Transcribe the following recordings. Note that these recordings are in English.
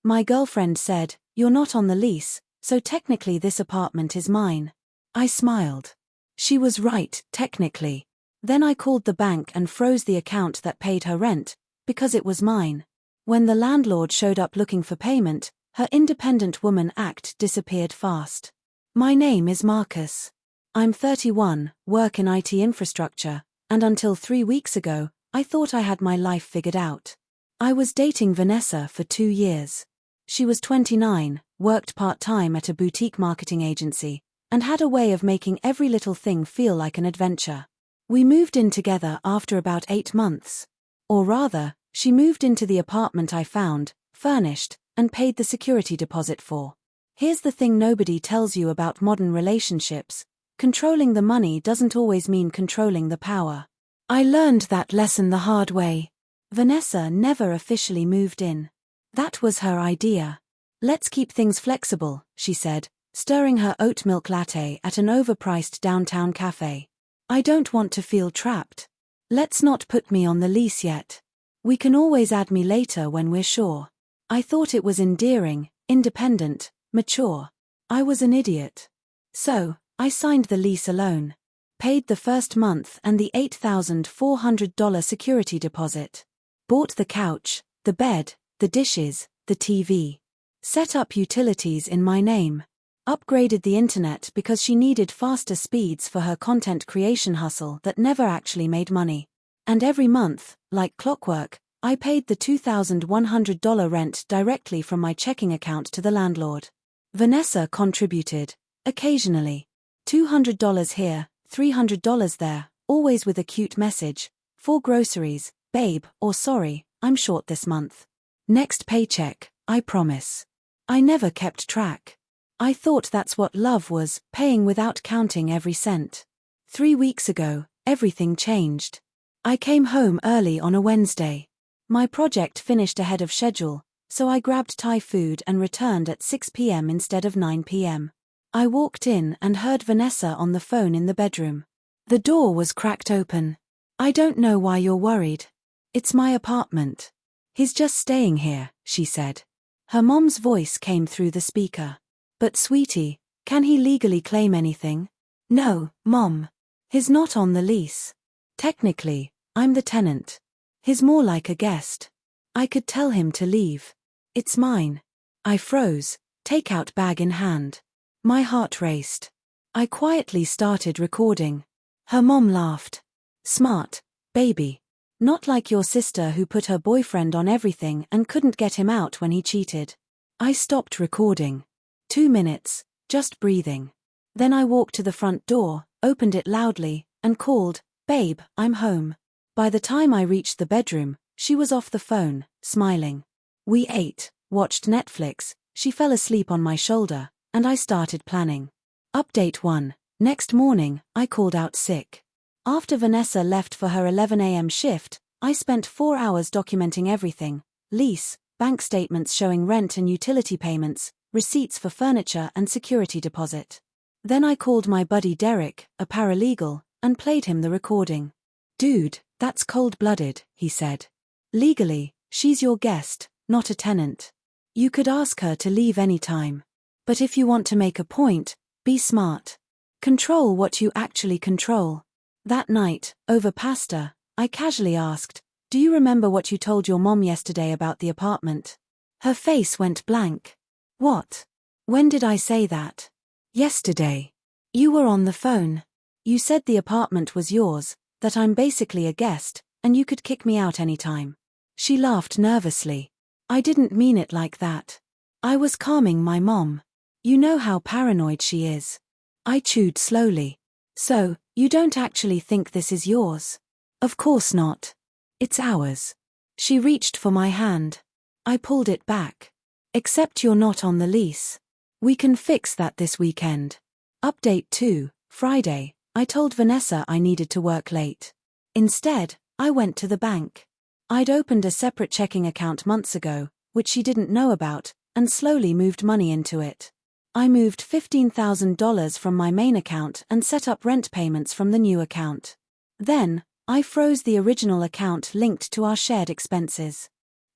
My girlfriend said, "You're not on the lease, so technically this apartment is mine." I smiled. She was right, technically. Then I called the bank and froze the account that paid her rent, because it was mine. When the landlord showed up looking for payment, her independent woman act disappeared fast. My name is Marcus. I'm 31, work in IT infrastructure, and until 3 weeks ago, I thought I had my life figured out. I was dating Vanessa for 2 years. She was 29, worked part-time at a boutique marketing agency, and had a way of making every little thing feel like an adventure. We moved in together after about 8 months. Or rather, she moved into the apartment I found, furnished, and paid the security deposit for. Here's the thing nobody tells you about modern relationships: controlling the money doesn't always mean controlling the power. I learned that lesson the hard way. Vanessa never officially moved in. That was her idea. "Let's keep things flexible," she said, stirring her oat milk latte at an overpriced downtown cafe. "I don't want to feel trapped. Let's not put me on the lease yet. We can always add me later when we're sure." I thought it was endearing, independent, mature. I was an idiot. So, I signed the lease alone. Paid the first month and the $8,400 security deposit. Bought the couch, the bed, the dishes, the TV. Set up utilities in my name. Upgraded the internet because she needed faster speeds for her content creation hustle that never actually made money. And every month, like clockwork, I paid the $2,100 rent directly from my checking account to the landlord. Vanessa contributed, occasionally. $200 here, $300 there, always with a cute message: "For groceries, babe," or "Sorry, I'm short this month. Next paycheck, I promise." I never kept track. I thought that's what love was, paying without counting every cent. 3 weeks ago, everything changed. I came home early on a Wednesday. My project finished ahead of schedule, so I grabbed Thai food and returned at 6 p.m. instead of 9 p.m. I walked in and heard Vanessa on the phone in the bedroom. The door was cracked open. "I don't know why you're worried. It's my apartment. He's just staying here," she said. Her mom's voice came through the speaker. "But sweetie, can he legally claim anything?" "No, Mom. He's not on the lease. Technically, I'm the tenant. He's more like a guest. I could tell him to leave. It's mine." I froze, takeout bag in hand. My heart raced. I quietly started recording. Her mom laughed. "Smart, baby. Not like your sister who put her boyfriend on everything and couldn't get him out when he cheated." I stopped recording. 2 minutes, just breathing. Then I walked to the front door, opened it loudly, and called, "Babe, I'm home." By the time I reached the bedroom, she was off the phone, smiling. We ate, watched Netflix, she fell asleep on my shoulder, and I started planning. Update 1. Next morning, I called out sick. After Vanessa left for her 11 a.m. shift, I spent 4 hours documenting everything: lease, bank statements showing rent and utility payments, receipts for furniture and security deposit. Then I called my buddy Derek, a paralegal, and played him the recording. "Dude, that's cold-blooded," he said. "Legally, she's your guest, not a tenant. You could ask her to leave anytime. But if you want to make a point, be smart. Control what you actually control." That night, over pasta, I casually asked, "Do you remember what you told your mom yesterday about the apartment?" Her face went blank. "What? When did I say that?" "Yesterday. You were on the phone. You said the apartment was yours, that I'm basically a guest, and you could kick me out anytime." She laughed nervously. "I didn't mean it like that. I was calming my mom. You know how paranoid she is." I chewed slowly. "So, you don't actually think this is yours?" "Of course not. It's ours." She reached for my hand. I pulled it back. "Except you're not on the lease. We can fix that this weekend." Update 2, Friday. I told Vanessa I needed to work late. Instead, I went to the bank. I'd opened a separate checking account months ago, which she didn't know about, and slowly moved money into it. I moved $15,000 from my main account and set up rent payments from the new account. Then, I froze the original account linked to our shared expenses.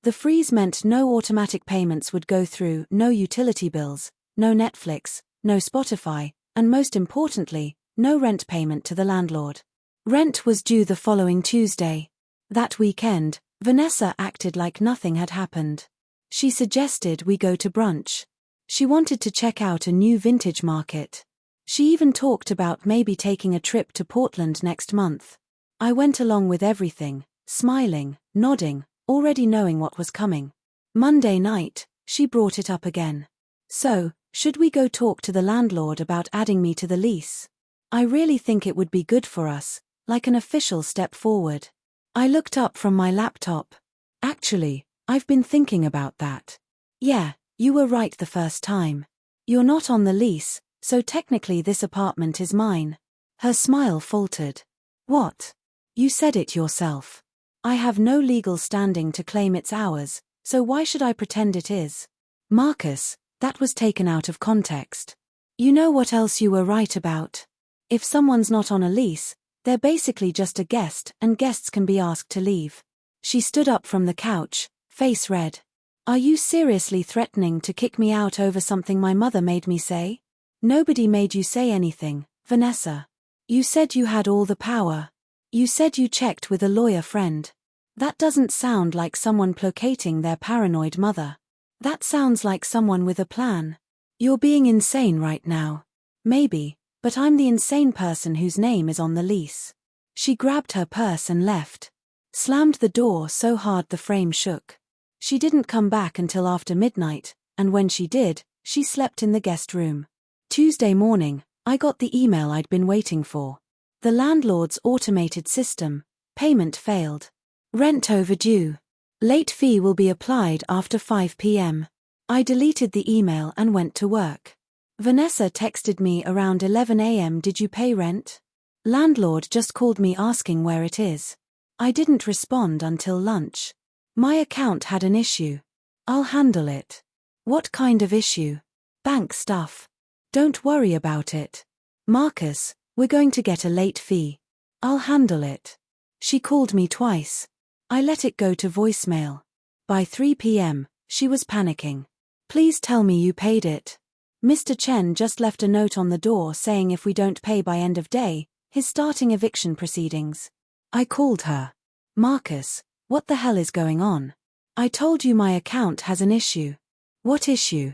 The freeze meant no automatic payments would go through, no utility bills, no Netflix, no Spotify, and most importantly, no rent payment to the landlord. Rent was due the following Tuesday. That weekend, Vanessa acted like nothing had happened. She suggested we go to brunch. She wanted to check out a new vintage market. She even talked about maybe taking a trip to Portland next month. I went along with everything, smiling, nodding, already knowing what was coming. Monday night, she brought it up again. So, should we go talk to the landlord about adding me to the lease? I really think it would be good for us, like an official step forward. I looked up from my laptop. Actually, I've been thinking about that. Yeah, you were right the first time. You're not on the lease, so technically this apartment is mine. Her smile faltered. What? You said it yourself. I have no legal standing to claim it's ours, so why should I pretend it is? Marcus, that was taken out of context. You know what else you were right about? If someone's not on a lease, they're basically just a guest, and guests can be asked to leave. She stood up from the couch, face red. Are you seriously threatening to kick me out over something my mother made me say? Nobody made you say anything, Vanessa. You said you had all the power. You said you checked with a lawyer friend. That doesn't sound like someone placating their paranoid mother. That sounds like someone with a plan. You're being insane right now. Maybe, but I'm the insane person whose name is on the lease. She grabbed her purse and left. Slammed the door so hard the frame shook. She didn't come back until after midnight, and when she did, she slept in the guest room. Tuesday morning, I got the email I'd been waiting for. The landlord's automated system. Payment failed. Rent overdue. Late fee will be applied after 5 p.m. I deleted the email and went to work. Vanessa texted me around 11 a.m. Did you pay rent? Landlord just called me asking where it is. I didn't respond until lunch. My account had an issue. I'll handle it. What kind of issue? Bank stuff. Don't worry about it. Marcus, we're going to get a late fee. I'll handle it. She called me twice. I let it go to voicemail. By 3 p.m., she was panicking. Please tell me you paid it. Mr. Chen just left a note on the door saying if we don't pay by end of day, he's starting eviction proceedings. I called her. Marcus, what the hell is going on? I told you my account has an issue. What issue?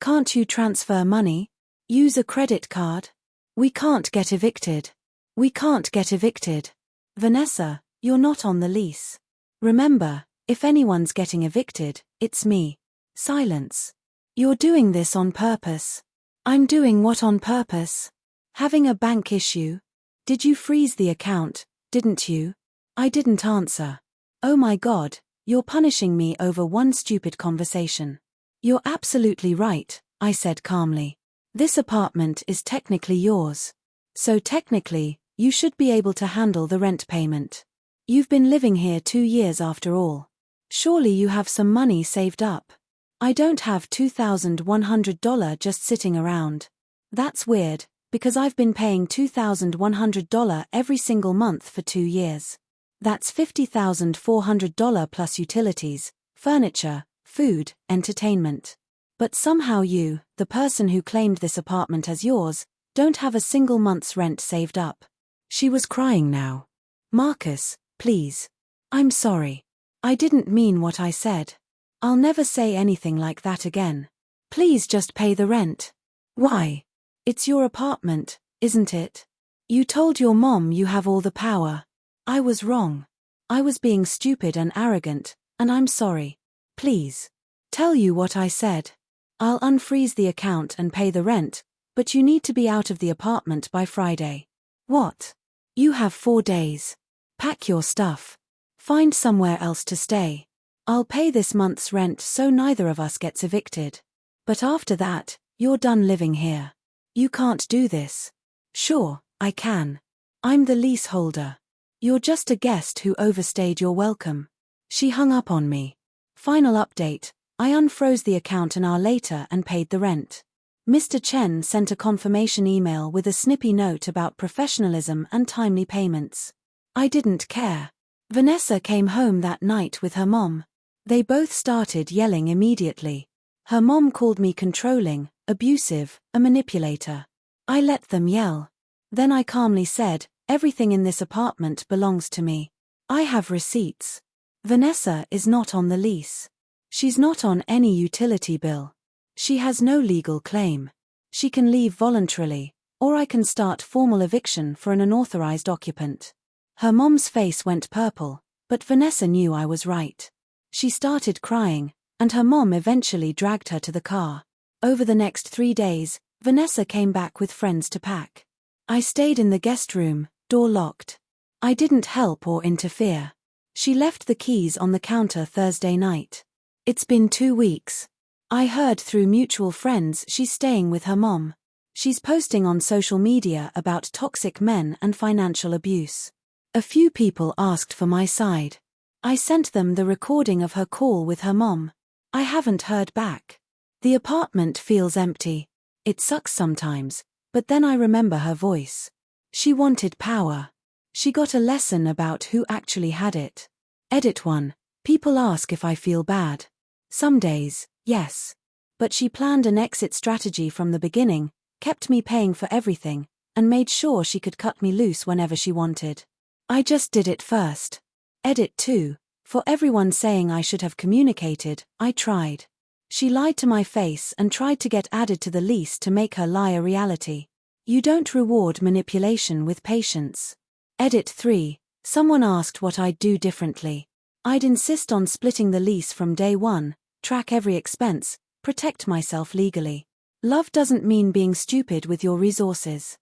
Can't you transfer money? Use a credit card? We can't get evicted. We can't get evicted. Vanessa, you're not on the lease. Remember, if anyone's getting evicted, it's me. Silence. You're doing this on purpose. I'm doing what on purpose? Having a bank issue? Did you freeze the account, didn't you? I didn't answer. Oh my God, you're punishing me over one stupid conversation. You're absolutely right, I said calmly. This apartment is technically yours. So technically, you should be able to handle the rent payment. You've been living here 2 years after all. Surely you have some money saved up. I don't have $2,100 just sitting around. That's weird, because I've been paying $2,100 every single month for 2 years. That's $50,400 plus utilities, furniture, food, entertainment. But somehow you, the person who claimed this apartment as yours, don't have a single month's rent saved up. She was crying now. Marcus, please. I'm sorry. I didn't mean what I said. I'll never say anything like that again. Please just pay the rent. Why? It's your apartment, isn't it? You told your mom you have all the power. I was wrong. I was being stupid and arrogant, and I'm sorry. Please. Tell you what I said. I'll unfreeze the account and pay the rent, but you need to be out of the apartment by Friday. What? You have 4 days. Pack your stuff. Find somewhere else to stay. I'll pay this month's rent so neither of us gets evicted. But after that, you're done living here. You can't do this. Sure, I can. I'm the leaseholder. You're just a guest who overstayed your welcome. She hung up on me. Final update, I unfroze the account an hour later and paid the rent. Mr. Chen sent a confirmation email with a snippy note about professionalism and timely payments. I didn't care. Vanessa came home that night with her mom. They both started yelling immediately. Her mom called me controlling, abusive, a manipulator. I let them yell. Then I calmly said, everything in this apartment belongs to me. I have receipts. Vanessa is not on the lease. She's not on any utility bill. She has no legal claim. She can leave voluntarily, or I can start formal eviction for an unauthorized occupant. Her mom's face went purple, but Vanessa knew I was right. She started crying, and her mom eventually dragged her to the car. Over the next 3 days, Vanessa came back with friends to pack. I stayed in the guest room, door locked. I didn't help or interfere. She left the keys on the counter Thursday night. It's been 2 weeks. I heard through mutual friends she's staying with her mom. She's posting on social media about toxic men and financial abuse. A few people asked for my side. I sent them the recording of her call with her mom. I haven't heard back. The apartment feels empty. It sucks sometimes, but then I remember her voice. She wanted power. She got a lesson about who actually had it. Edit 1. People ask if I feel bad. Some days, yes. But she planned an exit strategy from the beginning, kept me paying for everything, and made sure she could cut me loose whenever she wanted. I just did it first. Edit 2. For everyone saying I should have communicated, I tried. She lied to my face and tried to get added to the lease to make her lie a reality. You don't reward manipulation with patience. Edit 3. Someone asked what I'd do differently. I'd insist on splitting the lease from day one, track every expense, protect myself legally. Love doesn't mean being stupid with your resources.